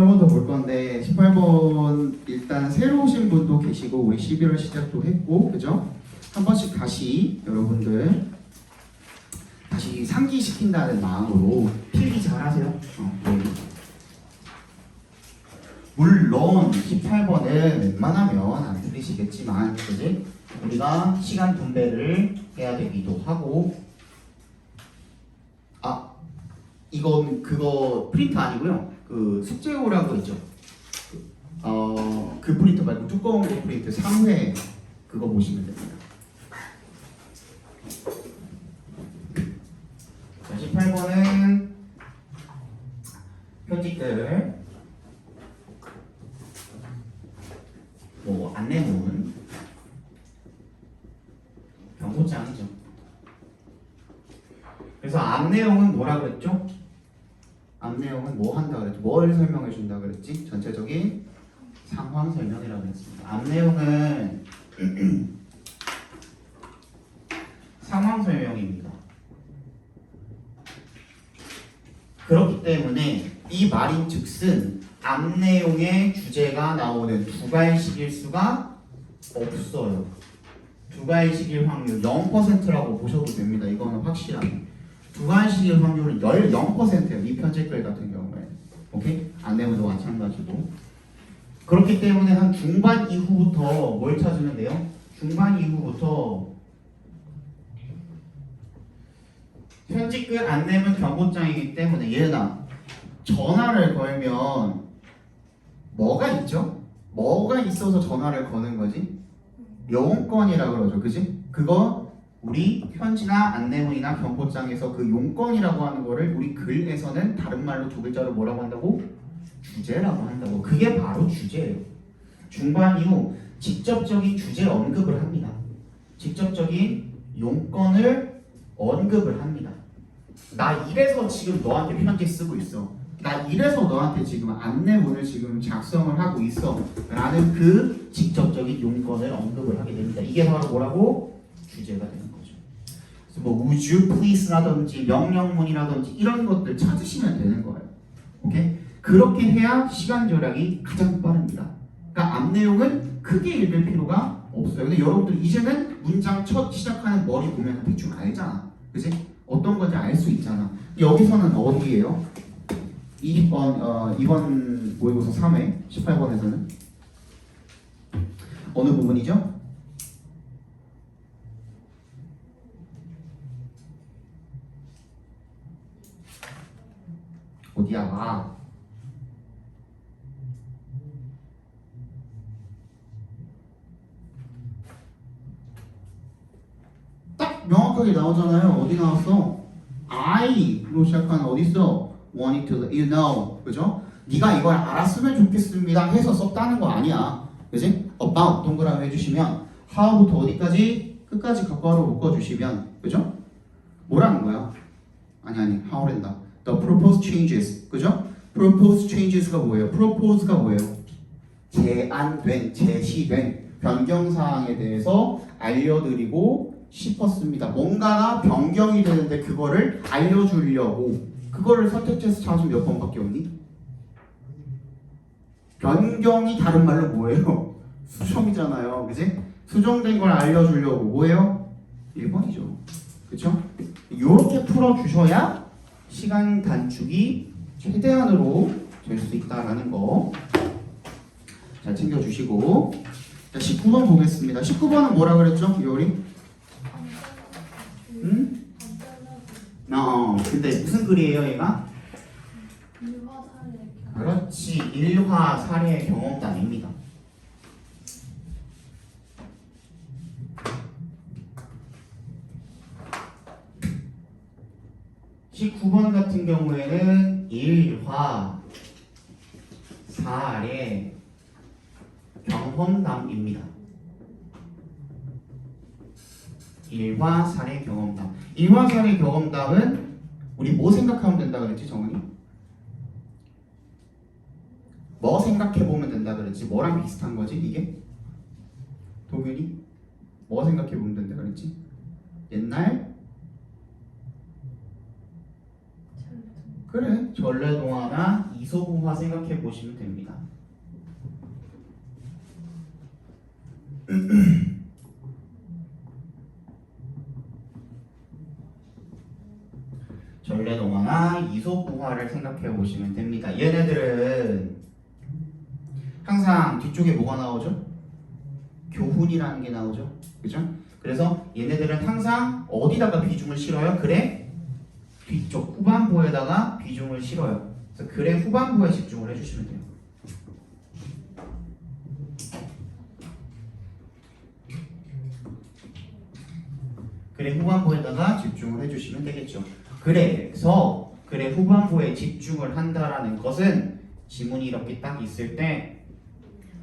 한 번 더 볼 건데 18번 일단 새로 오신 분도 계시고 우리 11월 시작도 했고 그죠? 한 번씩 다시 여러분들 다시 상기시킨다는 마음으로 필기 잘 하세요. 네. 물론 18번은 웬만하면 안 들리시겠지만 그지? 우리가 시간 분배를 해야 되기도 하고 이건 그거 프린트 아니고요. 그 숙제호라고 있죠. 그 프린트 말고 두꺼운 거 프린트 3회 그거 보시면 됩니다. 자, 18번은 편집글 뭐 안내문 경고장이죠. 그래서 앞 내용은 뭐라 그랬죠? 앞 내용은 뭐 한다 그랬죠? 뭘 설명해 준다 그랬지? 전체적인 상황 설명이라고 했습니다. 앞 내용은 상황 설명입니다. 그렇기 때문에 이 말인즉슨 앞 내용의 주제가 나오는 두괄식일 수가 없어요. 두괄식일 확률 0%라고 보셔도 됩니다. 이거는 확실하게. 두괄식일 확률은 0%예요. 이 편집글 같은 경우에. 오케이? 안내문도 마찬가지고. 그렇기 때문에 한 중반 이후부터 뭘 찾으면 돼요? 중반 이후부터 편집글 안내문 경고장이기 때문에 얘나 전화를 걸면 뭐가 있죠? 뭐가 있어서 전화를 거는 거지? 용건이라 그러죠. 그지? 그거 우리 편지나 안내문이나 경고장에서 그 용건이라고 하는 거를 우리 글에서는 다른 말로 두 글자로 뭐라고 한다고? 주제라고 한다고. 그게 바로 주제예요. 중반 이후 직접적인 주제 언급을 합니다. 직접적인 용건을 언급을 합니다. 나 이래서 지금 너한테 편지 쓰고 있어. 나 이래서 너한테 지금 안내문을 지금 작성을 하고 있어 라는 그 직접적인 용건을 언급을 하게 됩니다. 이게 바로 뭐라고? 주제가 되는 거죠. 그래서 뭐 would you please 라든지 명령문이라든지 이런 것들 찾으시면 되는 거예요. 오케이? 그렇게 해야 시간 절약이 가장 빠릅니다. 그러니까 앞 내용은 크게 읽을 필요가 없어요. 근데 여러분들 이제는 문장 첫 시작하는 머리 보면 대충 알잖아. 그치? 어떤 건지 알 수 있잖아. 여기서는 어디예요? 2번 모의고사 3회 18번에서는 어느 부분이죠? 어디야? 딱 명확하게 나오잖아요. 어디 나왔어? I로 시작하는 어디 있어? Want to let you know, 그죠? 네가 이걸 알았으면 좋겠습니다 해서 썼다는 거 아니야, 그지? About 동그라미 해주시면 how부터 어디까지? 끝까지 갖고로 묶어주시면, 그죠? 뭐라는 거야? 아니 how랜다. The proposed changes, 그죠? proposed changes가 뭐예요? propose가 뭐예요? 제안된, 제시된 변경사항에 대해서 알려드리고 싶었습니다. 뭔가가 변경이 되는데 그거를 알려주려고. 그거를 선택지에서 찾으면 몇 번밖에 없니? 변경이 다른 말로 뭐예요? 수정이잖아요. 그지? 수정된 걸 알려주려고 뭐예요? 1번이죠. 그쵸? 이렇게 풀어주셔야 시간 단축이 최대한으로 될 수 있다라는 거 잘 챙겨주시고. 자, 19번 보겠습니다. 19번은 뭐라 그랬죠? 요리? 응? 근데 무슨 글이에요, 얘가? 그렇지, 일화 사례 경험담입니다. 19번 같은 경우에는 일화 사례 경험담입니다. 일화 사례 경험담. 일화 사례 경험담은 우리 뭐 생각하면 된다 그랬지, 정은이? 뭐 생각해보면 된다 그랬지? 뭐랑 비슷한 거지, 이게? 도균이? 뭐 생각해보면 된다 그랬지? 옛날? 그래, 전래동화나 이소부화 생각해 보시면 됩니다. 전래동화나 이소부화를 생각해 보시면 됩니다. 얘네들은 항상 뒤쪽에 뭐가 나오죠? 교훈이라는 게 나오죠. 그죠? 그래서 얘네들은 항상 어디다가 비중을 실어요? 글의 뒤쪽 후반부에다가 비중을 실어요. 그래서 글의 후반부에 집중을 해주시면 돼요. 글의 후반부에다가 집중을 해주시면 되겠죠. 그래서 글의 후반부에 집중을 한다라는 것은 지문이 이렇게 딱 있을 때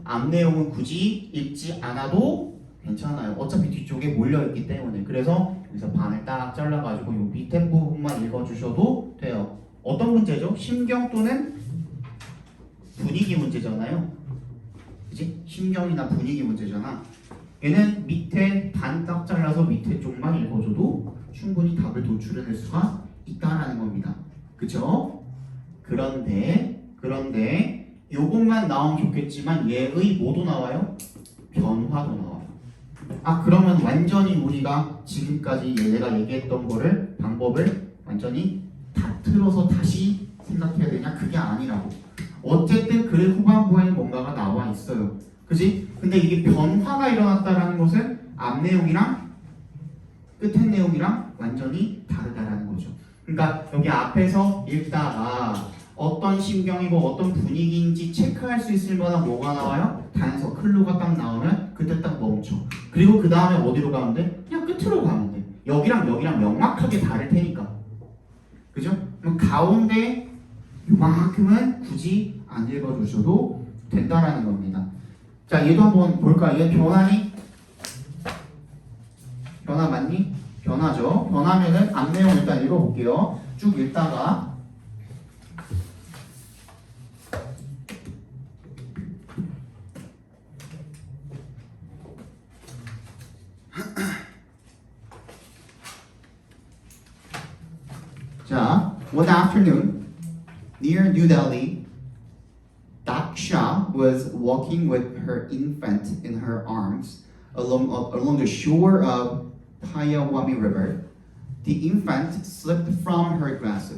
앞 내용은 굳이 읽지 않아도 괜찮아요. 어차피 뒤쪽에 몰려있기 때문에. 그래서 여기서 반을 딱 잘라가지고 이 밑에 부분만 읽어주셔도 돼요. 어떤 문제죠? 심경 또는 분위기 문제잖아요. 그치? 심경이나 분위기 문제잖아. 얘는 밑에 반 딱 잘라서 밑에 쪽만 읽어줘도 충분히 답을 도출해낼 수가 있다라는 겁니다. 그쵸? 그런데 요것만 나오면 좋겠지만 얘의 뭐도 나와요? 변화도 나와요. 아 그러면 완전히 우리가 지금까지 얘네가 얘기했던 거를 방법을 완전히 다 틀어서 다시 생각해야 되냐? 그게 아니라고. 어쨌든 글의 후반부에는 뭔가가 나와 있어요. 그지? 근데 이게 변화가 일어났다라는 것은 앞 내용이랑 끝에 내용이랑 완전히 다르다라는 거죠. 그러니까 여기 앞에서 읽다가 어떤 심경이고 어떤 분위기인지 체크할 수 있을 만한 뭐가 나와요? 단서, 클루가 딱 나오면 그때 딱 멈춰. 그리고 그 다음에 어디로 가면 돼? 그냥 끝으로 가면 돼. 여기랑 여기랑 명확하게 다를 테니까. 그죠? 그럼 가운데 요만큼은 굳이 안 읽어주셔도 된다라는 겁니다. 자, 얘도 한번 볼까요? 얘 변화니? 변화 맞니? 변화죠. 변하면은 앞 내용 일단 읽어볼게요. 쭉 읽다가 자, one afternoon near New Delhi, Daksha was walking with her infant in her arms along the shore of Payawami River. The infant slipped from her grasp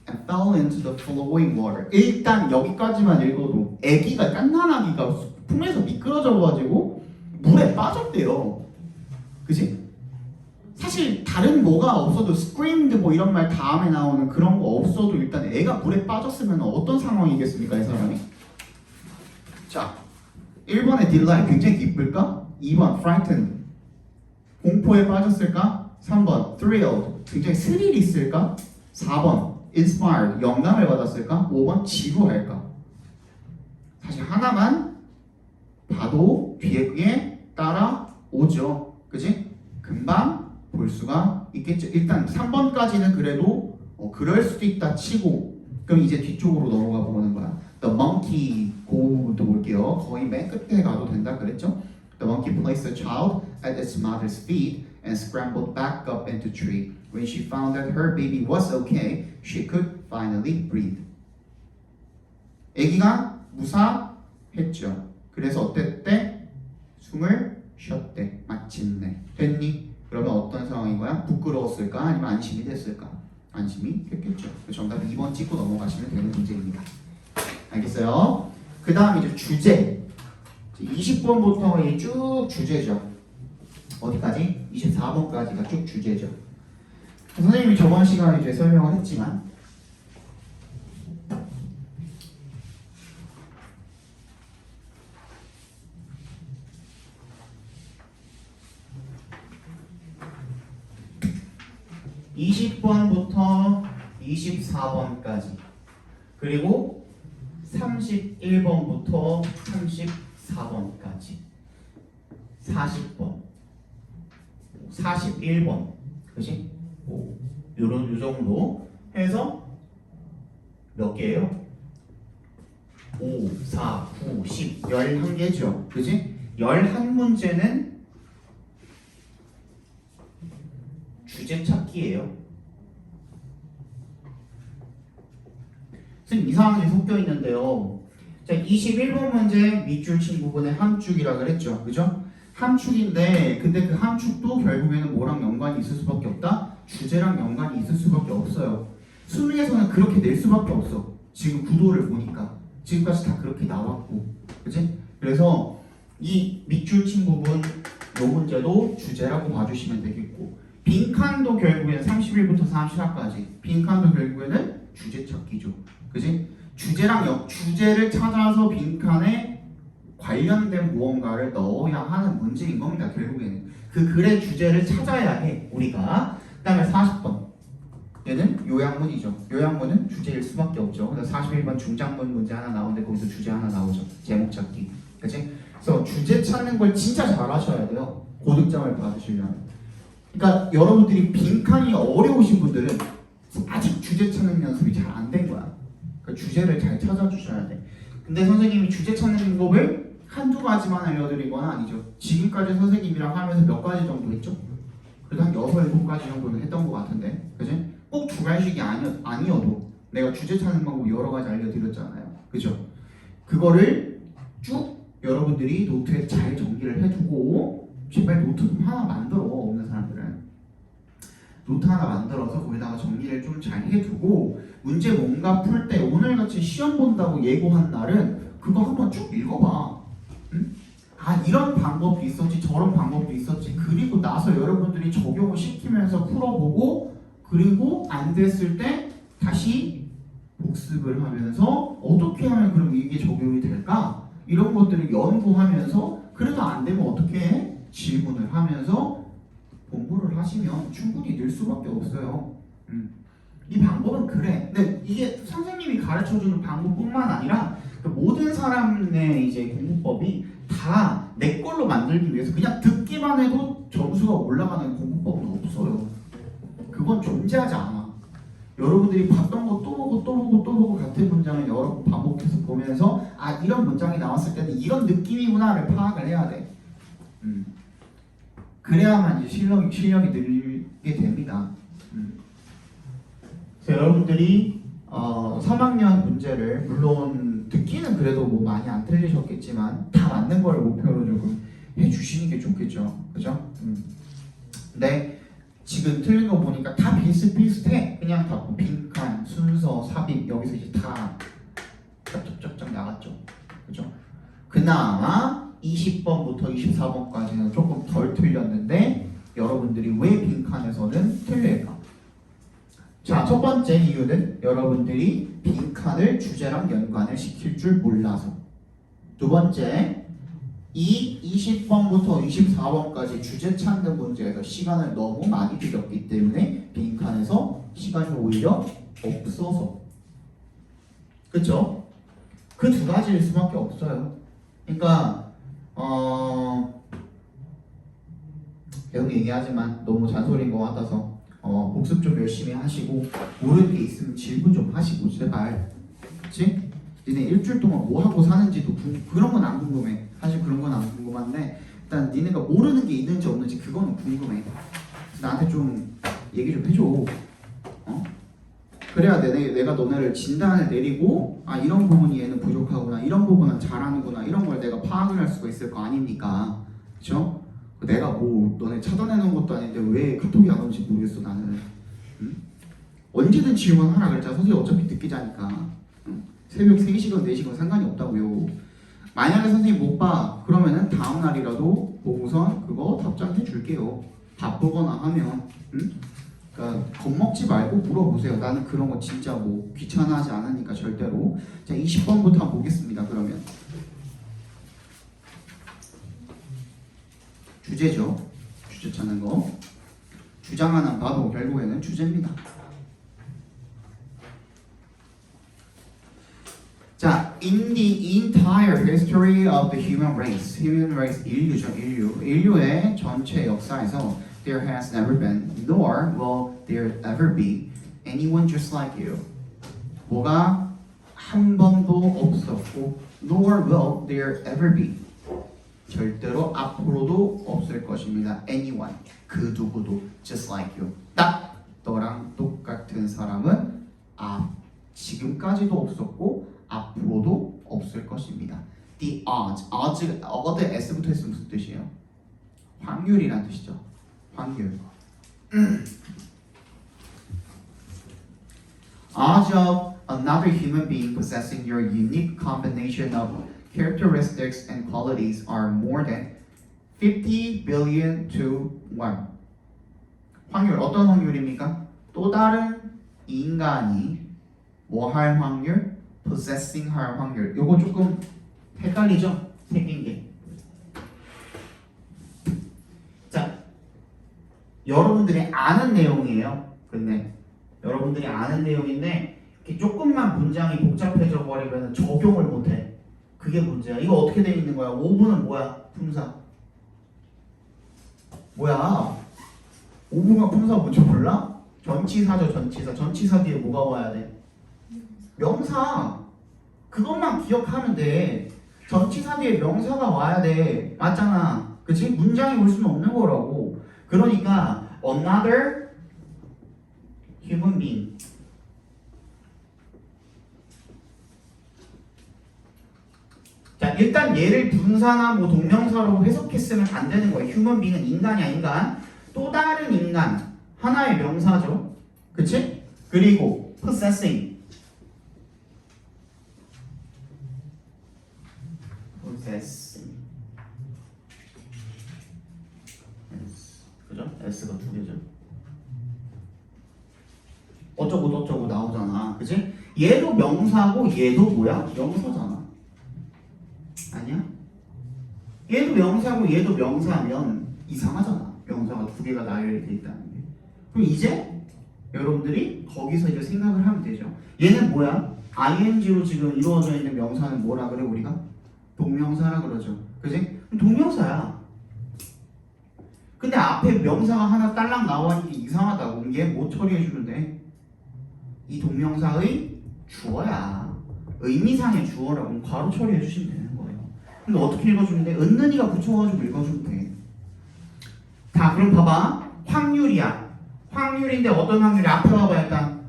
and fell into the flowing water. 일단 여기까지만 읽어도 아기가 갓난아기가 품에서 미끄러져가지고 물에 빠졌대요. 그지? 사실 다른 뭐가 없어도 screamed 뭐 이런 말 다음에 나오는 그런 거 없어도 일단 애가 물에 빠졌으면 어떤 상황이겠습니까, 이 사람이? 자, 1번의 delight 굉장히 기쁠까? 2번 frightened 공포에 빠졌을까? 3번 thrilled 굉장히 스릴 있을까? 4번 inspired 영감을 받았을까? 5번 지루할까? 사실 하나만 봐도 뒤에 따라오죠. 그지? 금방 볼 수가 있겠죠. 일단 3번까지는 그래도 그럴 수도 있다 치고 그럼 이제 뒤쪽으로 넘어가 보는 거야. The monkey 고부터 볼게요. 거의 맨 끝에 가도 된다 그랬죠. The monkey placed the child at its mother's feet and scrambled back up into the tree. When she found that her baby was okay, she could finally breathe. 아기가 무사했죠. 그래서 어땠대? 숨을 쉬었대. 마침내. 됐니? 그러면 어떤 상황인 거야? 부끄러웠을까? 아니면 안심이 됐을까? 안심이 됐겠죠. 정답 2번 찍고 넘어가시면 되는 문제입니다. 알겠어요? 그 다음 이제 주제. 20번부터 쭉 주제죠. 어디까지? 24번까지가 쭉 주제죠. 선생님이 저번 시간에 이제 설명을 했지만 20번부터 24번까지 그리고 31번부터 34번까지 40번 41번 그치? 요런 요 정도 해서 몇 개예요? 5, 4, 9, 10 11개죠 그치? 11문제는 주제 찾기예요. 선생님 이상한 게 섞여 있는데요. 자, 21번 문제 밑줄 친 부분에 함축이라 그랬죠. 그죠? 함축인데 근데 그 함축도 결국에는 뭐랑 연관이 있을 수밖에 없다? 주제랑 연관이 있을 수밖에 없어요. 수능에서는 그렇게 낼 수밖에 없어. 지금 구도를 보니까 지금까지 다 그렇게 나왔고, 그치? 그래서 이 밑줄 친 부분 요 문제도 주제라고 봐주시면 되겠고, 빈칸도 결국에는 31부터 34까지 빈칸도 결국에는 주제 찾기죠. 그치? 주제를 찾아서 빈칸에 관련된 무언가를 넣어야 하는 문제인 겁니다. 결국에는 그 글의 주제를 찾아야 해 우리가. 그 다음에 40번 얘는 요약문이죠. 요약문은 주제일 수밖에 없죠. 그래서 41번 중장문 문제 하나 나오는데 거기서 주제 하나 나오죠. 제목 찾기. 그치? 그래서 주제 찾는 걸 진짜 잘하셔야 돼요. 고득점을 받으시려면. 그러니까 여러분들이 빈칸이 어려우신 분들은 아직 주제 찾는 연습이 잘 안 된 거야. 그러니까 주제를 잘 찾아주셔야 돼. 근데 선생님이 주제 찾는 방법을 한두 가지만 알려드리거나 아니죠. 지금까지 선생님이랑 하면서 몇 가지 정도 했죠? 그래도 한 6, 7가지 정도는 했던 것 같은데, 그지? 꼭 두 가지씩이 아니어도 내가 주제 찾는 방법 여러 가지 알려드렸잖아요. 그죠? 그거를 쭉 여러분들이 노트에 잘 정리를 해두고, 제발 노트 좀 하나 만들어. 없는 사람들은 노트 하나 만들어서 거기다가 정리를 좀 잘 해두고, 문제 뭔가 풀 때 오늘같이 시험 본다고 예고한 날은 그거 한번 쭉 읽어봐. 응? 아, 이런 방법도 있었지, 저런 방법도 있었지. 그리고 나서 여러분들이 적용을 시키면서 풀어보고, 그리고 안 됐을 때 다시 복습을 하면서 어떻게 하면 그럼 이게 적용이 될까? 이런 것들을 연구하면서, 그래도 안 되면 어떻게 해? 질문을 하면서 공부를 하시면 충분히 늘 수밖에 없어요. 이 방법은 그래. 근데 이게 선생님이 가르쳐주는 방법뿐만 아니라 그 모든 사람의 이제 공부법이 다 내 걸로 만들기 위해서 그냥 듣기만 해도 점수가 올라가는 공부법은 없어요. 그건 존재하지 않아. 여러분들이 봤던 거 또 보고 또 보고 또 보고 같은 문장을 여러 번 반복해서 보면서 아, 이런 문장이 나왔을 때는 이런 느낌이구나를 파악을 해야 돼. 그래야만 이제 실력이 늘게 됩니다. 그래서 여러분들이 3학년 문제를 물론 듣기는 그래도 뭐 많이 안 틀리셨겠지만 다 맞는 걸 목표로 조금 해주시는 게 좋겠죠. 그죠? 근데 지금 틀린 거 보니까 다 비슷비슷해. 그냥 다 빈칸, 순서, 삽입 여기서 이제 다 쩍쩍쩍쩍 나갔죠. 그죠? 그나마 20번부터 24번까지는 조금 덜 틀렸는데 여러분들이 왜 빈칸에서는 틀릴까? 자, 첫 번째 이유는 여러분들이 빈칸을 주제랑 연관을 시킬 줄 몰라서. 두 번째, 이 20번부터 24번까지 주제 찾는 문제에서 시간을 너무 많이 들였기 때문에 빈칸에서 시간이 오히려 없어서. 그쵸? 그 두 가지일 수밖에 없어요. 그러니까 계속 얘기하지만 너무 잔소리인 것 같아서 복습 좀 열심히 하시고 모르는 게 있으면 질문 좀 하시고 제발. 그치? 니네 일주일 동안 뭐 하고 사는지도 그런 건 안 궁금해. 사실 그런 건 안 궁금한데 일단 니네가 모르는 게 있는지 없는지 그거는 궁금해. 나한테 좀 얘기 좀 해줘. 그래야 내가 너네를 진단을 내리고 아, 이런 부분이 얘는 부족하구나, 이런 부분은 잘하는구나, 이런 걸 내가 파악을 할 수가 있을 거 아닙니까? 그쵸? 내가 뭐 너네 차단해놓은 것도 아닌데 왜 카톡이 안 오는지 모르겠어 나는. 언제든 질문하라 그랬잖아. 선생님 어차피 늦게 자니까. 새벽 3시간 4시간 상관이 없다고요. 만약에 선생님 못 봐 그러면은 다음 날이라도 보고선 그거 답장해 줄게요. 바쁘거나 하면. 그러니까 겁먹지 말고 물어보세요. 나는 그런 거 진짜 뭐 귀찮아하지 않으니까 절대로. 자, 20번부터 한번 보겠습니다. 그러면 주제죠. 주제 찾는 거. 주장 하나 봐도 결국에는 주제입니다. 자, in the entire history of the human race, 인류죠, 인류의 전체 역사에서 there has never been, nor will there ever be, anyone just like you. 뭐가 한 번도 없었고, nor will there ever be. 절대로 앞으로도 없을 것입니다. anyone, 그 누구도 just like you. 딱 너랑 똑같은 사람은 지금까지도 없었고 앞으로도 없을 것입니다. The odds, odd s부터 했으면 무슨 뜻이에요? 확률이란 뜻이죠. 확률. Odds of another human being possessing your unique combination of characteristics and qualities are more than 50 billion to 1. 확률 어떤 확률입니까? 또 다른 인간이 뭐 할 확률? possessing 할 확률. 요거 조금 헷갈리죠? 생긴 게. 자, 여러분들이 아는 내용이에요. 근데 여러분들이 아는 내용인데 이렇게 조금만 문장이 복잡해져 버리면 적용을 못해. 그게 문제야. 이거 어떻게 돼 있는 거야? 5분은 뭐야? 품사. 뭐야? 5분간 품사 뭔지 몰라? 전치사죠, 전치사. 전치사 뒤에 뭐가 와야 돼? 명사. 그것만 기억하면 돼. 전치사 뒤에 명사가 와야 돼. 맞잖아. 그치? 문장이 올 수는 없는 거라고. 그러니까 another human being. 자, 일단 얘를 분사나 뭐 동명사로 해석했으면 안 되는 거예요. human being은 인간이야, 인간. 또 다른 인간. 하나의 명사죠. 그치? 그리고 possessing. possessing. 그죠? S가 두 개죠. 어쩌고 저쩌고 나오잖아. 그치? 얘도 명사고 얘도 뭐야? 명사잖아. 아니야? 얘도 명사고 얘도 명사면 이상하잖아. 명사가 두 개가 나열이 돼 있다는 게. 그럼 이제 여러분들이 거기서 이제 생각을 하면 되죠. 얘는 뭐야? ing로 지금 이루어져 있는 명사는 뭐라 그래 우리가? 동명사라 그러죠. 그지? 동명사야. 근데 앞에 명사가 하나 딸랑 나와있는 게 이상하다고. 그럼 얘 뭐 처리해주면 돼? 이 동명사의 주어야. 의미상의 주어라고 괄호 처리해주시면 되는 거예요. 근데 어떻게 읽어주면 돼? 은는이가 붙여가지고 읽어주면 돼. 자, 그럼 봐봐. 확률이야. 확률인데 어떤 확률이야? 앞에 봐봐 일단.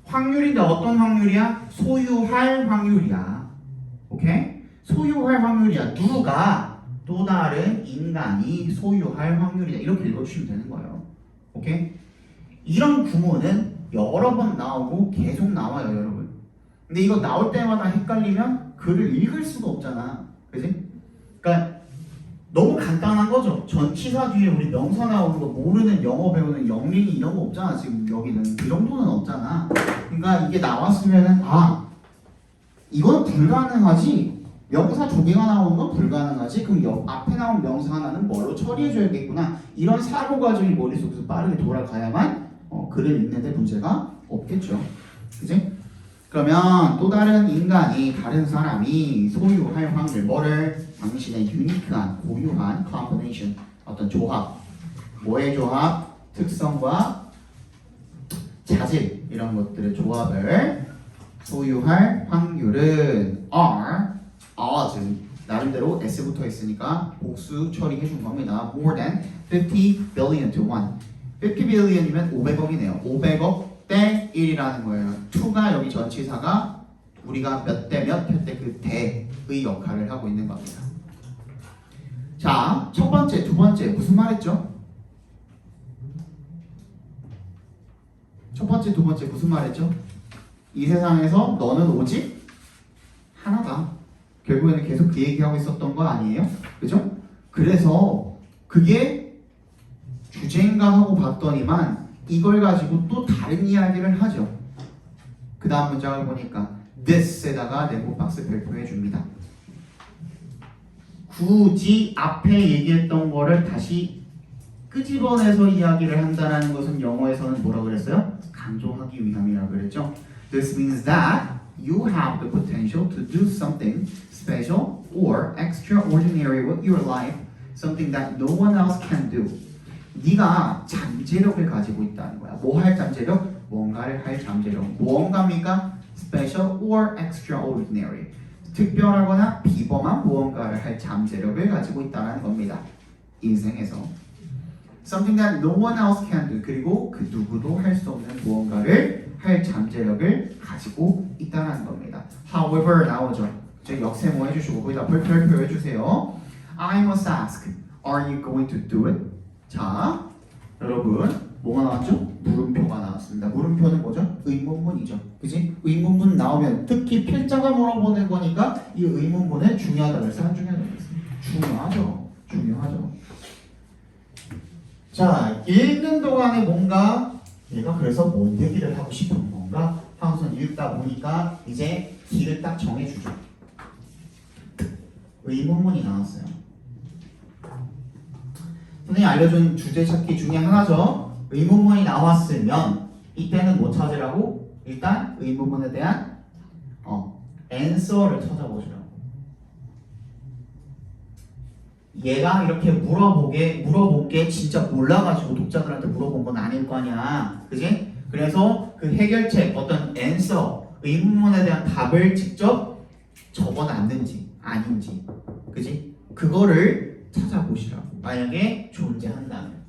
확률인데 어떤 확률이야? 소유할 확률이야. 오케이? 소유할 확률이야. 누가? 또 다른 인간이 소유할 확률이다. 이렇게 읽어주시면 되는 거예요. 오케이? 이런 구문은 여러 번 나오고 계속 나와요, 여러분. 근데 이거 나올 때마다 헷갈리면 글을 읽을 수가 없잖아. 그지? 그러니까 너무 간단한 거죠. 전치사 뒤에 우리 명사 나오는 거 모르는 영어 배우는 영린이 이런 거 없잖아. 지금 여기는 그 정도는 없잖아. 그러니까 이게 나왔으면은 아 이건 불가능하지. 명사 두 개가 나오는 건 불가능하지. 그럼 앞에 나온 명사 하나는 뭘로 처리해줘야겠구나. 이런 사고 과정이 머릿속에서 빠르게 돌아가야만 글을 읽는데 문제가 없겠죠. 그지? 그러면 또 다른 인간이 다른 사람이 소유할 확률 뭐를? 당신의 유니크한 고유한 combination 어떤 조합 뭐의 조합? 특성과 자질 이런 것들의 조합을 소유할 확률은 are odds 나름대로 s부터 했으니까 복수 처리해 준 겁니다. more than 50 billion to 1 50 billion이면 500억이네요. 500억 대 1이라는 거예요. 2가 여기 전치사가 우리가 몇 대 몇 할 때 그 대의 역할을 하고 있는 겁니다. 자, 첫 번째, 두 번째 무슨 말 했죠? 첫 번째, 두 번째 무슨 말 했죠? 이 세상에서 너는 오직 하나다. 결국에는 계속 그 얘기하고 있었던 거 아니에요? 그죠? 그래서 그게 주제인가 하고 봤더니만 이걸 가지고 또 다른 이야기를 하죠. 그 다음 문장을 보니까 this에다가 네모 박스 별표해 줍니다. 굳이 앞에 얘기했던 거를 다시 끄집어내서 이야기를 한다는 것은 영어에서는 뭐라 그랬어요? 강조하기 위함이라고 그랬죠. This means that you have the potential to do something special or extraordinary with your life, something that no one else can do. 네가 잠재력을 가지고 있다는 거야. 뭐 할 잠재력? 뭔가를 할 잠재력. 무언가입니까? Special or extraordinary. 특별하거나 비범한 무언가를 할 잠재력을 가지고 있다는 겁니다. 인생에서. something that no one else can do. 그리고 그 누구도 할 수 없는 무언가를 할 잠재력을 가지고 있다는 겁니다. However 나오죠. 저 역세모 해주시고 거기다 별표 해주세요. I must ask, are you going to do it? 자, 여러분 뭐가 나왔죠? 물음표가 나왔습니다. 물음표는 뭐죠? 의문문이죠. 그지? 의문문 나오면 특히 필자가 물어보는 거니까 이 의문문에 중요하다 그래서 안 중요하다 그랬어요. 중요하죠. 자, 읽는 동안에 뭔가 얘가 그래서 뭔 얘기를 하고 싶은 건가? 하고선 읽다 보니까 이제 길을 딱 정해주죠. 의문문이 나왔어요. 선생님이 알려준 주제 찾기 중에 하나죠. 의문문이 나왔으면 이때는 뭐 찾으라고? 일단 의문문에 대한 answer를 찾아보시라고. 얘가 이렇게 물어본 게 진짜 몰라가지고 독자들한테 물어본 건 아닐 거 아니야. 그지? 그래서 그 해결책, 어떤 answer, 의문문에 대한 답을 직접 적어놨는지 아닌지. 그지? 그거를 찾아보시라고. 만약에 존재한다면.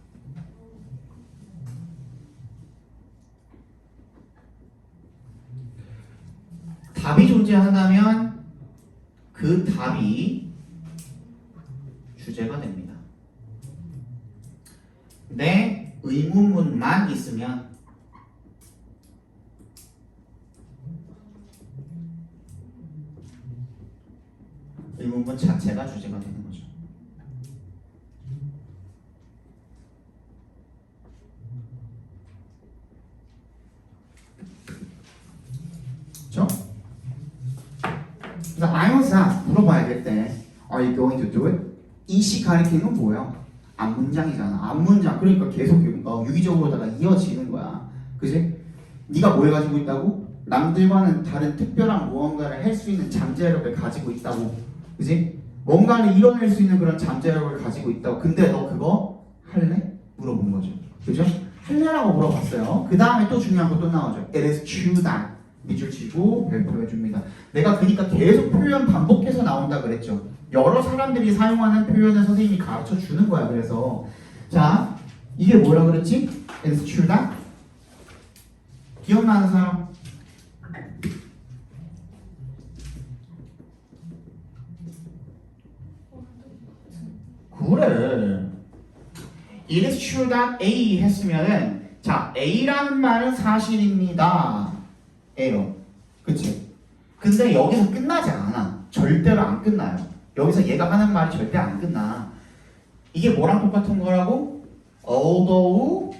답이 존재한다면 그 답이 주제가 됩니다. 근데 의문문만 있으면 의문문 자체가 주제가 되는 거죠. 그렇죠? 그래서 I was asked, 물어봐야 될 때 Are you going to do it? 이시 가리키는 건 뭐예요? 앞문장이잖아. 앞문장. 그러니까 계속 유기적으로다가 이어지는 거야. 그지? 네가 뭘 가지고 있다고? 남들과는 다른 특별한 무언가를 할 수 있는 잠재력을 가지고 있다고. 그지? 뭔가를 이뤄낼 수 있는 그런 잠재력을 가지고 있다고. 근데 너 그거 할래? 물어본 거죠. 그죠? 할래라고 물어봤어요. 그 다음에 또 중요한 거 또 나오죠. It is true that. 밑줄 치고 발표해 줍니다. 내가 그러니까 계속 표현 반복해서 나온다 그랬죠. 여러 사람들이 사용하는 표현을 선생님이 가르쳐 주는 거야. 그래서 자, 이게 뭐라 그랬지? It is true that. 기억나는 사람? 그래. It is true that A 했으면은 자, A라는 말은 사실입니다. 에요. 그치? 근데 여기서 끝나지 않아. 절대로 안 끝나요. 여기서 얘가 하는 말이 절대 안 끝나. 이게 뭐랑 똑같은 거라고? although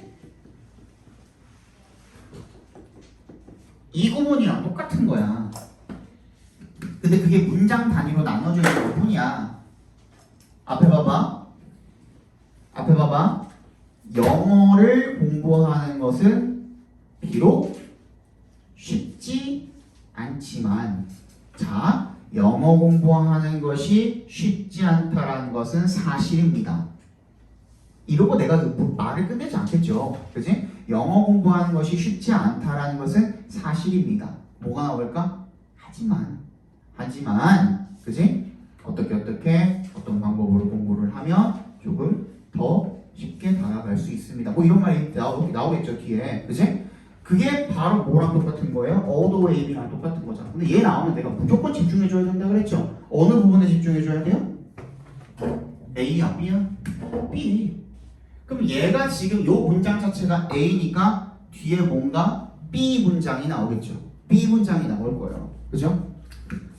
이 구문이랑 똑같은 거야. 근데 그게 문장 단위로 나눠져 있는 것 뿐이야. 앞에 봐봐. 영어를 공부하는 것은 비록 쉽지 않지만, 자, 영어 공부하는 것이 쉽지 않다라는 것은 사실입니다. 이러고 내가 그 말을 끝내지 않겠죠. 그지? 영어 공부하는 것이 쉽지 않다라는 것은 사실입니다. 뭐가 나올까? 하지만, 그지? 어떻게 어떤 방법으로 공부를 하면 조금 더 쉽게 다가갈 수 있습니다. 뭐 이런 말이 나오겠죠, 뒤에. 그지? 그게 바로 뭐랑 똑같은 거예요? although A랑 똑같은 거잖아. 근데 얘 나오면 내가 무조건 집중해줘야 된다 그랬죠? 어느 부분에 집중해줘야 돼요? A야, B야? B. 그럼 얘가 지금 요 문장 자체가 A니까 뒤에 뭔가 B 문장이 나오겠죠? B 문장이 나올 거예요. 그죠?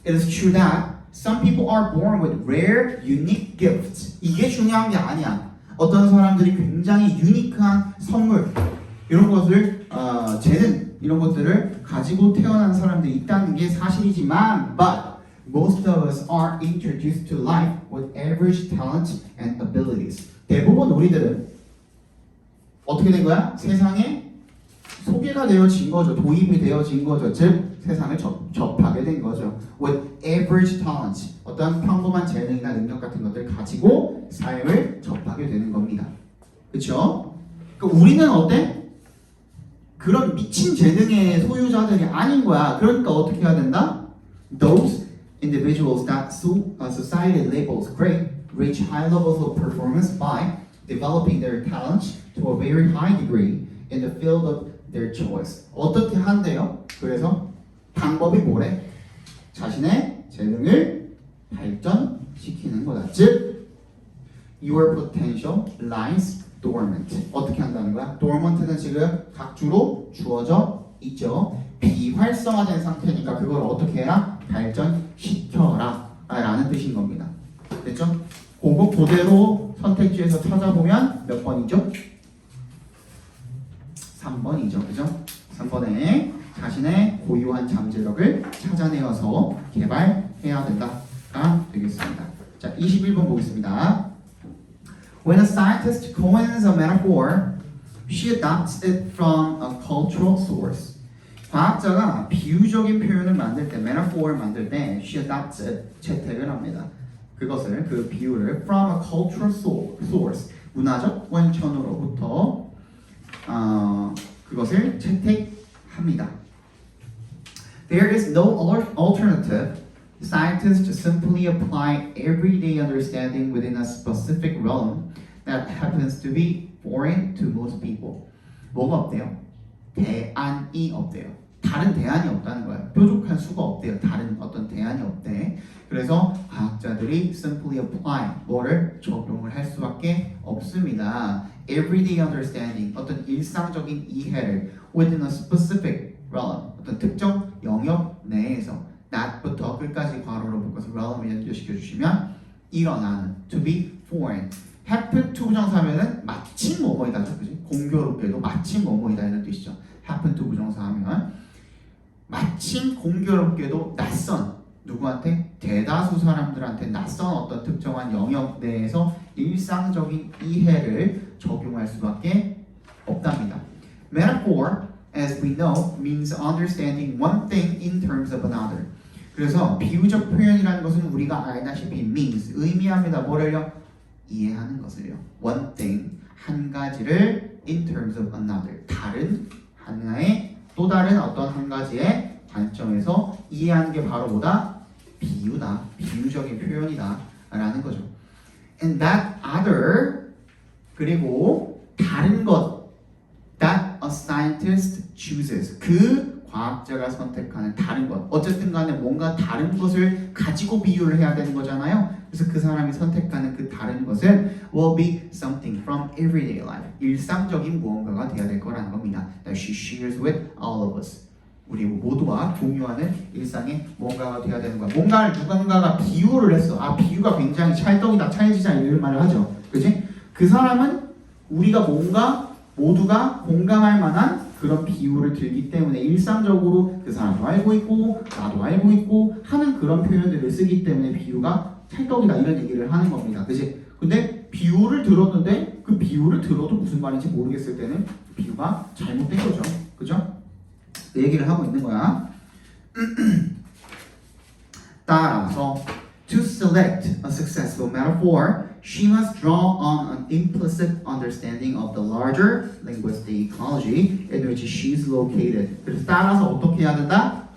It is true that some people are born with rare, unique gifts. 이게 중요한 게 아니야. 어떤 사람들이 굉장히 유니크한 선물, 이런 것을 재능, 이런 것들을 가지고 태어난 사람들이 있다는 게 사실이지만, but most of us are introduced to life with average talent and abilities. 대부분 우리들은 어떻게 된 거야? 세상에 소개가 되어진 거죠. 도입이 되어진 거죠. 즉 세상을 접하게 된 거죠. With average talent, 어떤 평범한 재능이나 능력 같은 것들을 가지고 삶을 접하게 되는 겁니다. 그렇죠? 그러니까 우리는 어때? 그런 미친 재능의 소유자들이 아닌 거야. 그러니까 어떻게 해야 된다? Those individuals that society labels great reach high levels of performance by developing their talents to a very high degree in the field of their choice. 어떻게 한대요? 그래서 방법이 뭐래? 자신의 재능을 발전시키는 거다. 즉, your potential lies dormant. 어떻게 한다는 거야? dormant는 지금 각주로 주어져 있죠. 비활성화된 상태니까 그걸 어떻게 해라? 발전시켜라 라는 뜻인 겁니다. 됐죠? 그거 그대로 선택지에서 찾아보면 몇 번이죠? 3번이죠. 그죠? 3번에 자신의 고유한 잠재력을 찾아내어서 개발해야 된다가 되겠습니다. 자, 21번 보겠습니다. When a scientist coins a metaphor, she adopts it from a cultural source. 과학자가 비유적인 표현을 만들 때, metaphor 만들 때, she adopts it, 채택을 합니다. 그것을, 그 비유를 from a cultural source, 문화적 원천으로부터 그것을 채택합니다. There is no alternative. Scientists simply apply everyday understanding within a specific realm that happens to be foreign to most people. 뭐가 없대요? 대안이 없대요. 다른 대안이 없다는 거예요. 뾰족한 수가 없대요. 다른 어떤 대안이 없대. 그래서 과학자들이 simply apply 뭐를 적용을 할 수밖에 없습니다. Everyday understanding 어떤 일상적인 이해를 within a specific realm 어떤 특정 영역 내에서 that부터 끝까지 괄호로 묶어서 realm을 연결시켜 주시면 일어나는 to be foreign happen to 부정사하면은 마침 뭐뭐이다 그지? 공교롭게도 마침 뭐뭐이다 이런 뜻이죠. happen to 부정사하면 마침 공교롭게도 낯선 누구한테? 대다수 사람들한테 낯선 어떤 특정한 영역 내에서 일상적인 이해를 적용할 수밖에 없답니다. Metaphor, as we know, means understanding one thing in terms of another. 그래서 비유적 표현이라는 것은 우리가 알다시피 means, 의미합니다. 뭐를요? 이해하는 것을요. One thing, 한 가지를 in terms of another, 다른 하나의 또 다른 어떤 한 가지의 관점에서 이해하는 게 바로 뭐다? 비유다. 비유적인 표현이다. 라는 거죠. And that other, 그리고 다른 것, that a scientist chooses, 그 과학자가 선택하는 다른 것, 어쨌든 간에 뭔가 다른 것을 가지고 비유를 해야 되는 거잖아요. 그래서 그 사람이 선택하는 그 다른 것은 will be something from everyday life, 일상적인 무언가가 되어야 될 거라는 겁니다. That she shares with all of us, 우리 모두와 공유하는 일상의 뭔가가 되어야 되는 거야. 뭔가를 누군가가 비유를 했어. 아, 비유가 굉장히 찰떡이다, 찰지자 이런 말을 하죠. 그지? 그 사람은 우리가 뭔가 모두가 공감할 만한 그런 비유를 들기 때문에 일상적으로 그 사람도 알고 있고 나도 알고 있고 하는 그런 표현들을 쓰기 때문에 비유가 찰떡이다 이런 얘기를 하는 겁니다. 그지? 근데 비유를 들었는데 그 비유를 들어도 무슨 말인지 모르겠을 때는 비유가 잘못된 거죠. 그죠? 그 얘기를 하고 있는 거야. 따라서 to select a successful metaphor, she must draw on an implicit understanding of the larger linguistic ecology in which she is located. 그래서 따라서 어떻게 해야 된다?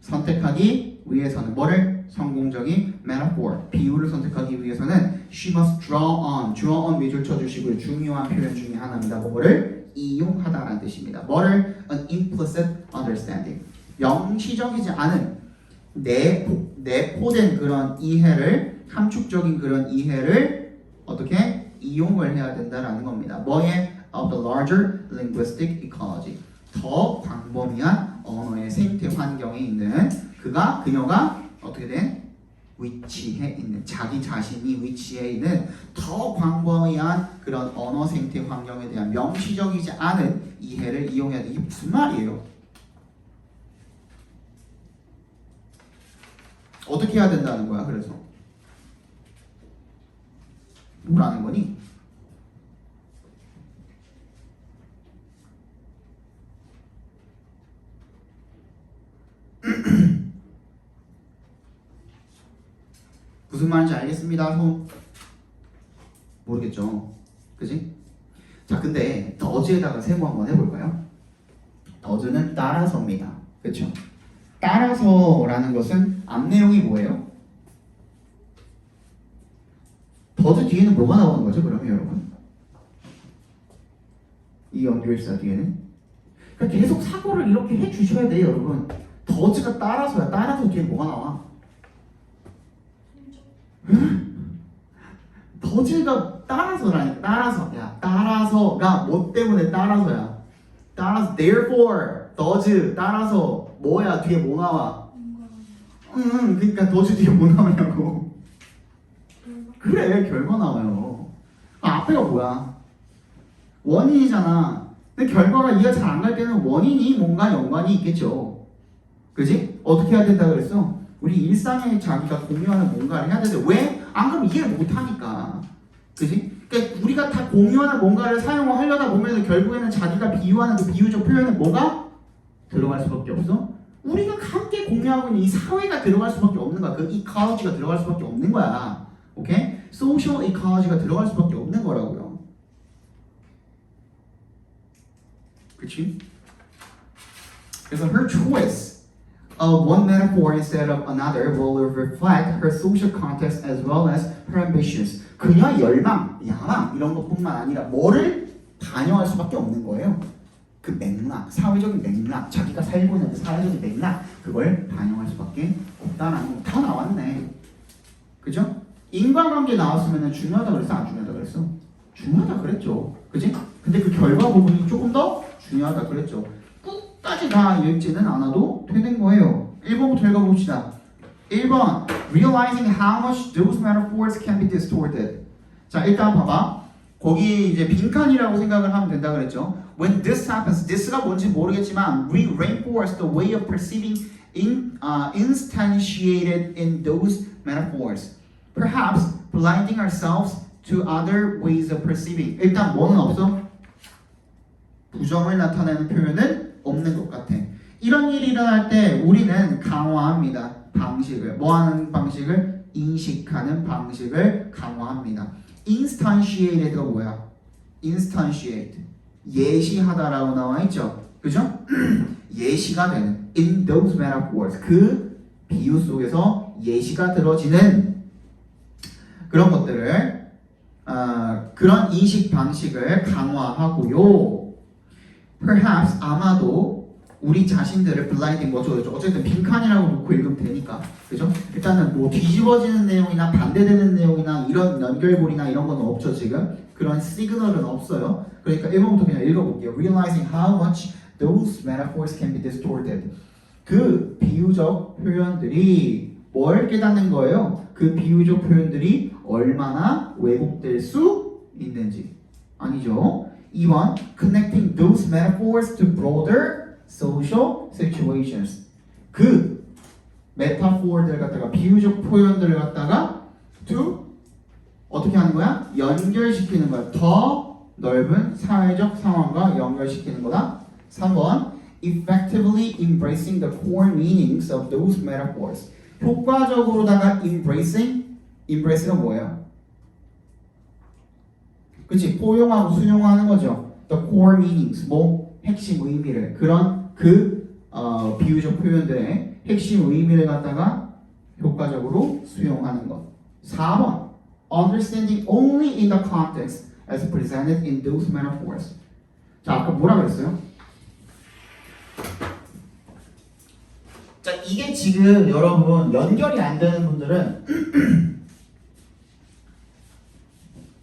선택하기 위해서는 뭐를? 성공적인 metaphor, 비유를 선택하기 위해서는 she must draw on 밑줄 쳐주시고요. 중요한 표현 중에 하나입니다. 뭐를? 이용하다라는 뜻입니다. 뭐를? An implicit understanding. 명시적이지 않은 내포된 그런 이해를, 함축적인 그런 이해를 어떻게 이용을 해야 된다라는 겁니다. 뭐에? Of the larger linguistic ecology. 더 광범위한 언어의 생태 환경에 있는 그녀가 어떻게 된? 위치해 있는, 자기 자신이 위치해 있는 더 광범위한 그런 언어 생태 환경에 대한 명시적이지 않은 이해를 이용해야 돼. 이게 무슨 말이에요? 어떻게 해야 된다는 거야? 그래서 뭐라는 거니? 무슨 말인지 알겠습니다. 손 모르겠죠. 그지? 자, 근데 더즈에다가 세모 한번 해볼까요? 더즈는 따라서입니다. 그렇죠? 따라서라는 것은 앞 내용이 뭐예요? 더즈 뒤에는 뭐가 나오는 거죠, 그러면 여러분? 이 연결사 뒤에는? 그러니까 계속 사고를 이렇게 해주셔야 돼요, 여러분. 더즈가 따라서야. 따라서 뒤에 뭐가 나와? 더즈가 따라서라니까. 따라서. 야, 따라서가 뭐 때문에 따라서야? 따라서 therefore 더즈 따라서 뭐야? 뒤에 뭐 나와? 그러니까 더즈 뒤에 뭐 나오냐고. 그래, 결과 나와요. 앞에가 뭐야? 원인이잖아. 근데 결과가 이해가 잘 안 갈 때는 원인이 뭔가 연관이 있겠죠. 그지? 어떻게 해야 된다 그랬어? 우리 일상에 자기가 공유하는 뭔가를 해야 되는데 왜? 안 그러면 이해를 못 하니까. 그지? 그러니까 우리가 다 공유하는 뭔가를 사용을 하려다 보면 결국에는 자기가 비유하는 그 비유적 표현에 뭐가 들어갈 수밖에 없어? 우리가 함께 공유하고 있는 이 사회가 들어갈 수밖에 없는 거야. 그 이코로지가 들어갈 수밖에 없는 거야. 오케이? 소셜 이코로지가 들어갈 수밖에 없는 거라고요. 그치? 그래서 her choice of one metaphor instead of another will reflect her social context as well as her ambitions. 그녀의 열망, 야망 이런 것뿐만 아니라 뭐를 반영할 수밖에 없는 거예요. 그 맥락, 사회적인 맥락, 자기가 살고 있는 그 사회적인 맥락 그걸 반영할 수밖에 없다라는 거 다 나왔네. 그죠? 인과관계 나왔으면 중요하다 그랬어? 안 중요하다 그랬어? 중요하다 그랬죠. 그지? 근데 그 결과 부분이 조금 더 중요하다 그랬죠. 끝까지 다 읽지는 않아도 되는 거예요. 1번부터 읽어봅시다. 1번 Realizing how much those metaphors can be distorted. 자, 일단 봐봐. 거기 이제 빈칸이라고 생각을 하면 된다 그랬죠. When this happens, this가 뭔지 모르겠지만 we reinforce the way of perceiving instantiated in those metaphors. Perhaps blinding ourselves to other ways of perceiving. 일단 뭐는 없어? 부정을 나타내는 표현은 없는 것 같아. 이런 일이 일어날 때 우리는 강화합니다. 방식을. 뭐 하는 방식을? 인식하는 방식을 강화합니다. instantiated가 뭐야? instantiate. 예시하다라고 나와 있죠. 그죠? 예시가 되는. in those metaphors. 그 비유 속에서 예시가 들어지는 그런 것들을 그런 인식 방식을 강화하고요. Perhaps 아마도 우리 자신들을 blinding 뭐죠? 어쨌든 빈칸이라고 놓고 읽으면 되니까 그죠? 일단은 뭐 뒤집어지는 내용이나 반대되는 내용이나 이런 연결고리나 이런 건 없죠 지금. 그런 시그널은 없어요. 그러니까 1번부터 그냥 읽어볼게요. Realizing how much those metaphors can be distorted. 그 비유적 표현들이 뭘 깨닫는 거예요? 그 비유적 표현들이 얼마나 왜곡될 수 있는지. 아니죠. 2번 Connecting those metaphors to broader social situations. 그 메타포어들 갖다가 비유적 표현들을 갖다가 to 어떻게 하는 거야? 연결시키는 거야. 더 넓은 사회적 상황과 연결시키는 거다. 3번 Effectively embracing the core meanings of those metaphors. 효과적으로다가 embrace가 뭐예요? 그치? 포용하고 수용하는 거죠. The core meanings, 뭐 핵심 의미를 그런 비유적 표현들의 핵심 의미를 갖다가 효과적으로 수용하는 것. 4번 Understanding only in the context as presented in those metaphors. 자, 아까 뭐라 그랬어요? 자, 이게 지금 여러분 연결이 안 되는 분들은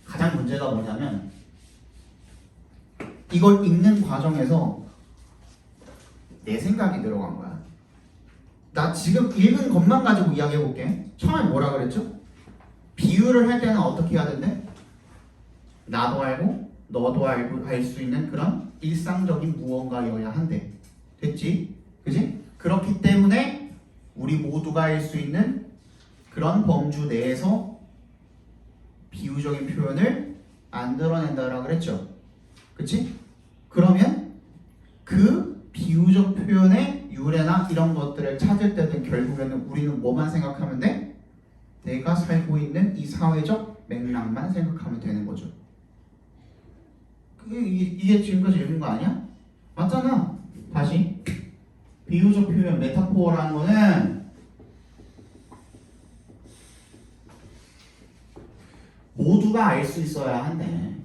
가장 문제가 뭐냐면 이걸 읽는 과정에서 내 생각이 들어간 거야. 나 지금 읽은 것만 가지고 이야기해 볼게. 처음에 뭐라 그랬죠? 비유를 할 때는 어떻게 해야 된대? 나도 알고 너도 알고 할 수 있는 그런 일상적인 무언가여야 한대. 됐지? 그지? 그렇기 때문에 우리 모두가 알 수 있는 그런 범주 내에서 비유적인 표현을 만들어낸다라고 그랬죠. 그치? 그러면 그 비유적 표현의 유래나 이런 것들을 찾을 때는 결국에는 우리는 뭐만 생각하면 돼? 내가 살고 있는 이 사회적 맥락만 생각하면 되는 거죠. 이게 지금까지 읽은 거 아니야? 맞잖아. 다시 비유적 표현, 메타포어라는 거는 모두가 알 수 있어야 한대.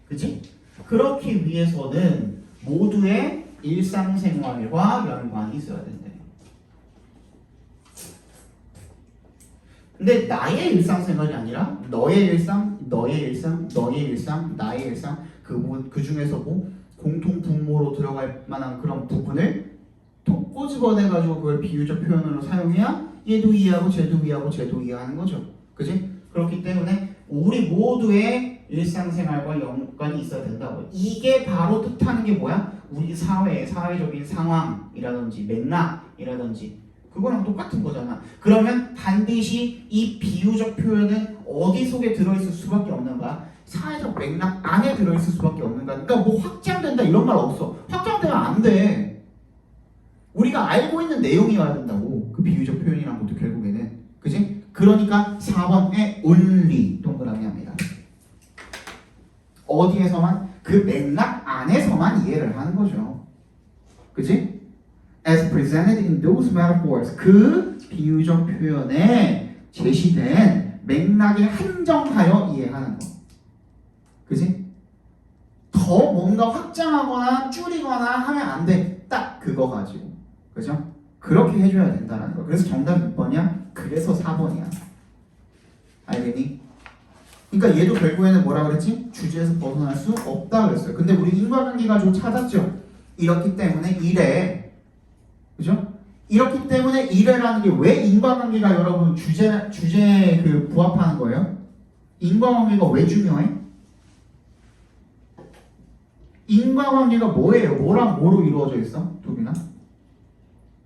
그치? 그렇기 위해서는 모두의 일상생활과 연관이 있어야 된대. 근데 나의 일상생활이 아니라 너의 일상, 너의 일상, 너의 일상, 나의 일상 그 중에서 뭐 공통 분모로 들어갈 만한 그런 부분을 톡 꼬집어내가지고 그걸 비유적 표현으로 사용해야 얘도 이해하고 쟤도 이해하고 쟤도 이해하는 거죠. 그지? 그렇기 때문에 우리 모두의 일상생활과 연관이 있어야 된다고. 이게 바로 뜻하는 게 뭐야? 우리 사회의 사회적인 상황이라든지 맥락이라든지 그거랑 똑같은 거잖아. 그러면 반드시 이 비유적 표현은 어디 속에 들어있을 수밖에 없는 거야? 사회적 맥락 안에 들어있을 수밖에 없는 거야. 그러니까 뭐 확장된다 이런 말 없어. 확장되면 안 돼. 우리가 알고 있는 내용이 와야 된다고. 그 비유적 표현이란 것도 결국에는. 그지? 그러니까 4번에 only 동그라미 합니다. 어디에서만? 그 맥락 안에서만 이해를 하는 거죠. 그지? As presented in those metaphors, 그 비유적 표현에 제시된 맥락에 한정하여 이해하는 거. 그지? 더 뭔가 확장하거나 줄이거나 하면 안 돼. 딱 그거 가지고. 그죠? 그렇게 해줘야 된다는 거. 그래서 정답 몇 번이야? 그래서 4번이야. 알겠니? 그러니까 얘도 결국에는 뭐라 그랬지? 주제에서 벗어날 수 없다 그랬어요. 근데 우리 인과관계 가지고 찾았죠? 이렇기 때문에 이래. 그죠? 이렇기 때문에 이래라는 게 왜 인과관계가 여러분 주제에 그 부합하는 거예요? 인과관계가 왜 중요해? 인과관계가 뭐예요? 뭐랑 뭐로 이루어져 있어? 도빈아?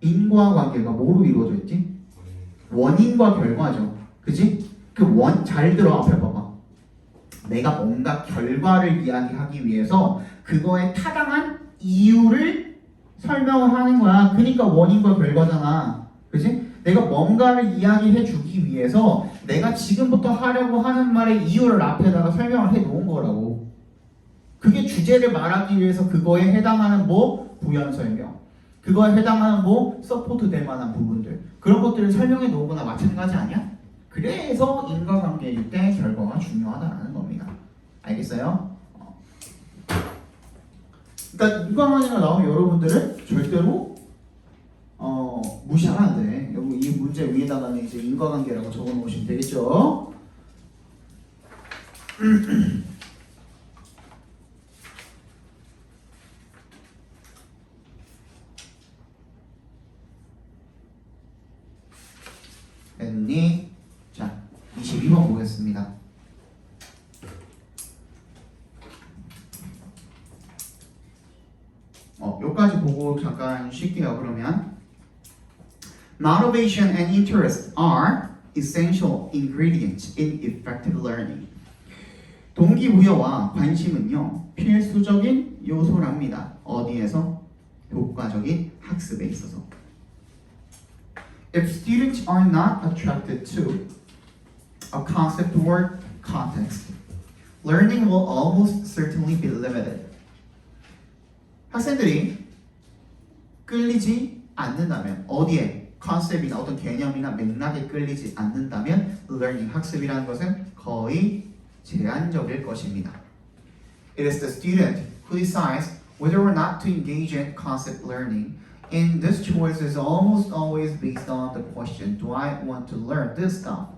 인과관계가 뭐로 이루어져 있지? 원인과 결과죠. 그지? 그 잘 들어 앞에 봐봐. 내가 뭔가 결과를 이야기하기 위해서 그거에 타당한 이유를 설명을 하는 거야. 그러니까 원인과 결과잖아. 그지? 내가 뭔가를 이야기해 주기 위해서 내가 지금부터 하려고 하는 말의 이유를 앞에다가 설명을 해 놓은 거라고. 그게 주제를 말하기 위해서 그거에 해당하는 뭐 부연 설명, 그거에 해당하는 뭐 서포트 될 만한 부분들, 그런 것들을 설명해 놓은 거나 마찬가지 아니야? 그래서 인과관계일 때 결과가 중요하다는 겁니다. 알겠어요? 그러니까 인과관계가 나오면 여러분들은 절대로 무시하면 안 돼. 여기 이 문제 위에다가는 이제 인과관계라고 적어 놓으시면 되겠죠? 됐니? 자, 22번 보겠습니다. 여기까지 보고 잠깐 쉴게요. 그러면 Motivation and interest are essential ingredients in effective learning. 동기부여와 관심은요 필수적인 요소랍니다. 어디에서? 효과적인 학습에 있어서. If students are not attracted to a concept or context, learning will almost certainly be limited. 학생들이 끌리지 않는다면 어디에? 컨셉이나 어떤 개념이나 맥락에 끌리지 않는다면 learning, 학습이라는 것은 거의 제한적일 것입니다. It is the student who decides whether or not to engage in concept learning. And this choice is almost always based on the question, do I want to learn this stuff?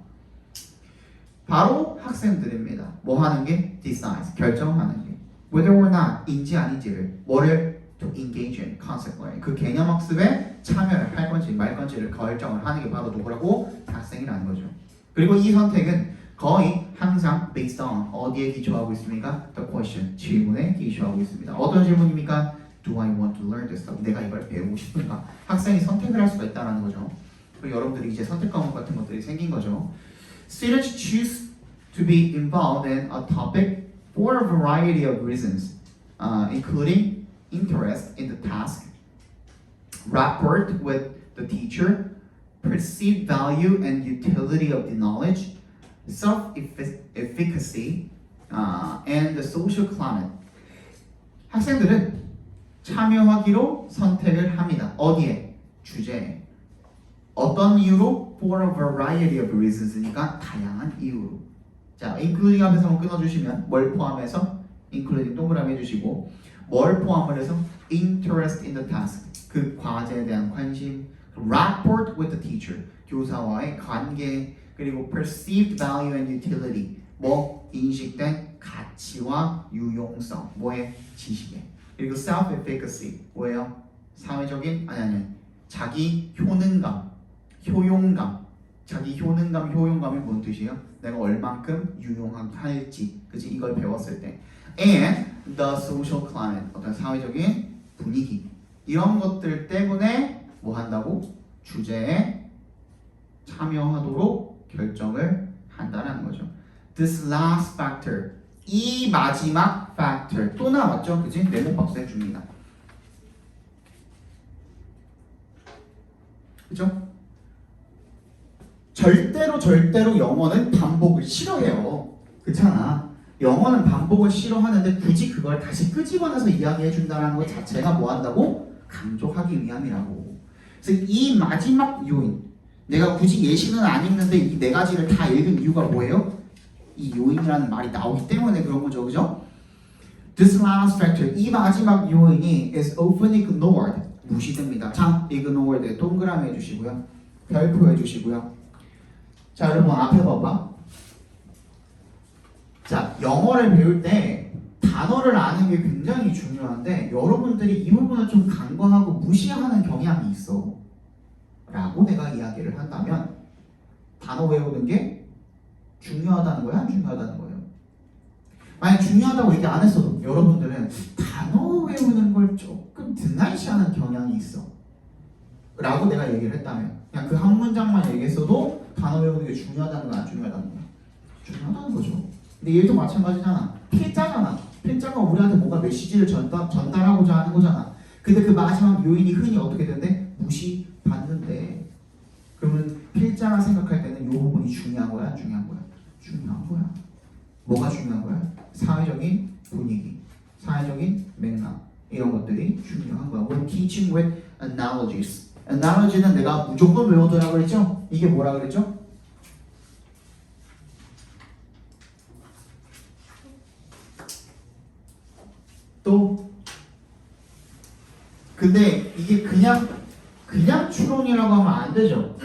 바로 학생들입니다. 뭐 하는 게? Decides, 결정하는 게. Whether or not, 인지 아닌지를, 뭐를? To engage in concept learning. 그 개념 학습에 참여를 할 건지 말 건지를 결정을 하는 게 바로 누구라고? 학생이라는 거죠. 그리고 이 선택은 거의 항상 based on 어디에 기초하고 있습니까? The question, 질문에 기초하고 있습니다. 어떤 질문입니까? Do I want to learn this stuff? 내가 이걸 배우고 싶은가? 학생이 선택을 할 수가 있다는 거죠. 그리고 여러분들이 이제 선택 과목 같은 것들이 생긴 거죠. Students choose to be involved in a topic for a variety of reasons, including interest in the task, rapport with the teacher, perceived value and utility of the knowledge, self-efficacy, and the social climate. 학생들은 참여하기로 선택을 합니다. 어디에? 주제에. 어떤 이유로? For a variety of reasons니까 다양한 이유로. 자, including 앞에서 한번 끊어주시면 뭘 포함해서? including 동그라미 해주시고 뭘 포함을 해서? interest in the task. 그 과제에 대한 관심. rapport with the teacher. 교사와의 관계. 그리고 perceived value and utility. 뭐? 인식된 가치와 유용성. 뭐의? 지식의. 그리고 self-efficacy. 뭐예요? 사회적인? 아니. 자기 효능감. 효용감. 자기 효능감, 효용감이 뭔 뜻이에요? 내가 얼만큼 유용할지. 그치? 이걸 배웠을 때. And the social climate. 어떤 사회적인 분위기. 이런 것들 때문에 뭐 한다고? 주제에 참여하도록 결정을 한다는 거죠. This last factor. 이 마지막 factor. 또 나왔죠? 그치? 네모 박스 해줍니다. 그죠? 절대로 영어는 반복을 싫어해요. 그렇잖아. 영어는 반복을 싫어하는데 굳이 그걸 다시 끄집어내서 이야기해 준다는 것 자체가 뭐 한다고? 강조하기 위함이라고. 그래서 이 마지막 요인, 내가 굳이 예시는 안 읽는데 이 네 가지를 다 읽은 이유가 뭐예요? 이 요인이라는 말이 나오기 때문에 그런 거죠. 그죠? This last factor, 이 마지막 요인이 is often ignored. 무시됩니다. 자, ignored 동그라미 해주시고요. 별표 해주시고요. 자, 여러분 앞에 봐봐. 자, 영어를 배울 때 단어를 아는 게 굉장히 중요한데 여러분들이 이 부분을 좀 간과하고 무시하는 경향이 있어. 라고 내가 이야기를 한다면 단어 외우는 게 중요하다는 거야? 안 중요하다는 거예요? 만약 중요하다고 얘기 안 했어도 여러분들은 단어 외우는 걸 조금 등한시하는 경향이 있어. 라고 내가 얘기를 했다면 그냥 그 한 문장만 얘기했어도 단어 외우는 게 중요하다는 거야? 안 중요하다는 거야? 중요하다는 거죠. 근데 얘도 마찬가지잖아. 필자잖아. 필자가 우리한테 뭔가 메시지를 전달하고자 하는 거잖아. 근데 그 마지막 요인이 흔히 어떻게 되는데? 무시받는데 그러면 필자가 생각할 때는 이 부분이 중요한 거야? 안 중요한 거야? 중요한 거야. 뭐가 중요한 거야? 사회적인 분위기, 사회적인 맥락 이런 것들이 중요한 거야. When teaching with analogies. analogy는 내가 무조건 외워두라고 그랬죠? 이게 뭐라 그랬죠? 또 근데 이게 그냥 추론이라고 하면 안 되죠.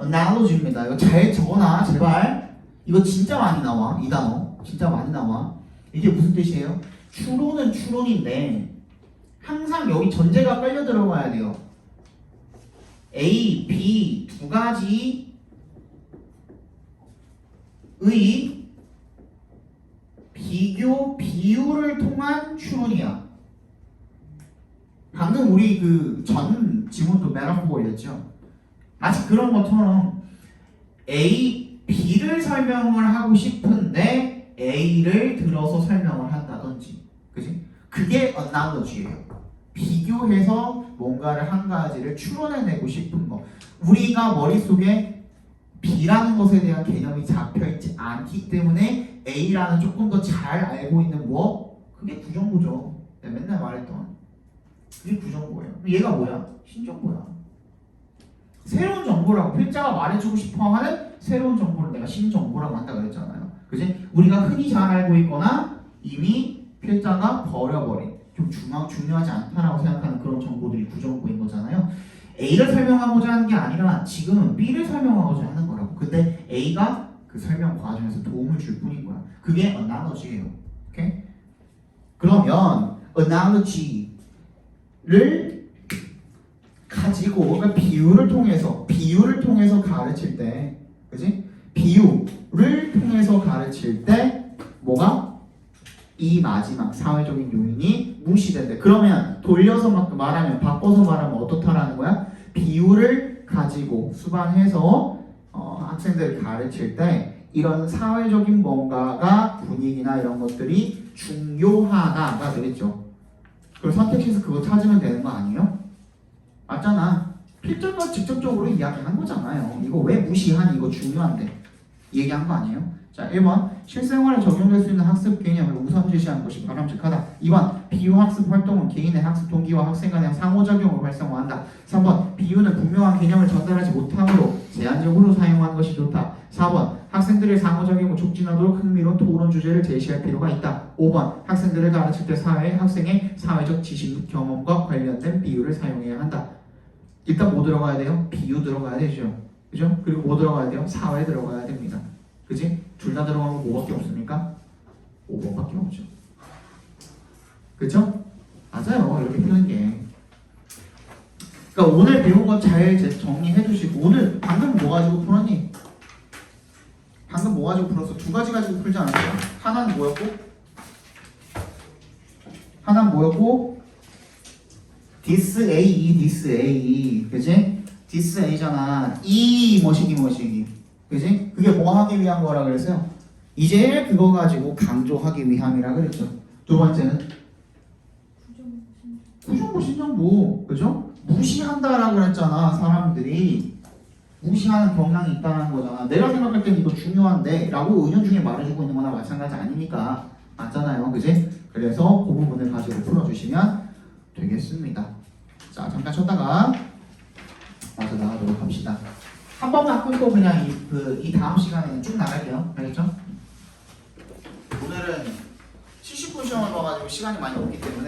analogy입니다. 이거 잘 적어놔 제발. 이거 진짜 많이 나와. 이 단어 진짜 많이 나와. 이게 무슨 뜻이에요? 추론은 추론인데 항상 여기 전제가 깔려 들어가야 돼요. A, B 두 가지의 비교, 비율을 통한 추론이야. 방금 우리 그 전 지문도 메타포였죠. 마치 그런 것처럼 A, B를 설명을 하고 싶은데 A를 들어서 설명을 한다든지, 그지? 그게 analogy예요. 비교해서 뭔가를 한 가지를 추론해내고 싶은 거. 우리가 머릿속에 B라는 것에 대한 개념이 잡혀있지 않기 때문에 A라는 조금 더 잘 알고 있는 뭐? 그게 부정보죠. 내가 맨날 말했던 그게 부정보예요. 얘가 뭐야? 신정보야. 새로운 정보라고 필자가 말해주고 싶어하는 새로운 정보를 내가 신정보라고 한다 그랬잖아요. 그지? 우리가 흔히 잘 알고 있거나 이미 필자가 버려버린 좀 중요하지 않다라고 생각하는 그런 정보들이 부정보인 거잖아요. A를 설명하고자 하는 게 아니라 지금은 B를 설명하고자 하는 거라고. 근데 A가 그 설명 과정에서 도움을 줄 뿐인 거야. 그게 analogy예요. 오케이? 그러면 analogy를 가지고 그러니까 비유를 통해서 가르칠 때, 그지? 비유를 통해서 가르칠 때 뭐가? 이 마지막 사회적인 요인이 무시된대. 그러면 돌려서 말하면, 바꿔서 말하면 어떻다라는 거야? 비유를 가지고 수반해서 학생들을 가르칠 때 이런 사회적인 뭔가가 분위기나 이런 것들이 중요하다가 되겠죠. 그럼 선택해서 그거 찾으면 되는 거 아니에요? 맞잖아. 필자가 직접적으로 이야기한 거잖아요. 이거 왜 무시하니? 이거 중요한데 얘기한 거 아니에요? 자, 1번 실생활에 적용될 수 있는 학습 개념을 우선 제시하는 것이 바람직하다. 2번 비유학습 활동은 개인의 학습 동기와 학생 간의 상호작용을 활성화한다. 3번 비유는 분명한 개념을 전달하지 못하므로 제한적으로 사용하는 것이 좋다. 4번 학생들의 상호작용을 촉진하도록 흥미로운 토론 주제를 제시할 필요가 있다. 5번 학생들을 가르칠 때 학생의 사회적 지식 경험과 관련된 비유를 사용해야 한다. 일단 뭐 들어가야 돼요? 비유 들어가야 되죠. 그죠? 그리고 뭐 들어가야 돼요? 사회 들어가야 됩니다. 그지? 둘 다 들어가면 뭐밖에 없습니까? 5번밖에 없죠. 그죠? 맞아요. 이렇게 푸는 게. 그러니까 오늘 배운 거 잘 정리해 주시고, 오늘 방금 뭐 가지고 풀었니? 방금 뭐 가지고 풀었어? 두 가지 가지고 풀지 않았어요? 하나는 뭐였고? 하나는 뭐였고? this A, this A. 그지? this A잖아. 이 뭐시기. 그지? 그게 뭐 하기 위한 거라 그랬어요? 이제 그거 가지고 강조하기 위함이라 그랬죠. 두 번째는 부정부 신정부. 그죠? 무시한다라 그랬잖아. 사람들이 무시하는 경향이 있다는 거잖아. 내가 생각할 땐 이거 중요한데 라고 은연중에 말해주고 있는 거나 마찬가지 아니니까. 맞잖아요. 그지? 그래서 그 부분을 가지고 풀어주시면 되겠습니다. 자, 잠깐 쉬었다가 마저 나가도록 합시다. 한 번만 끊고 그냥 이 다음 시간에는 쭉 나갈게요. 알겠죠? 오늘은 70분 시험을 봐가지고 시간이 많이 없기 때문에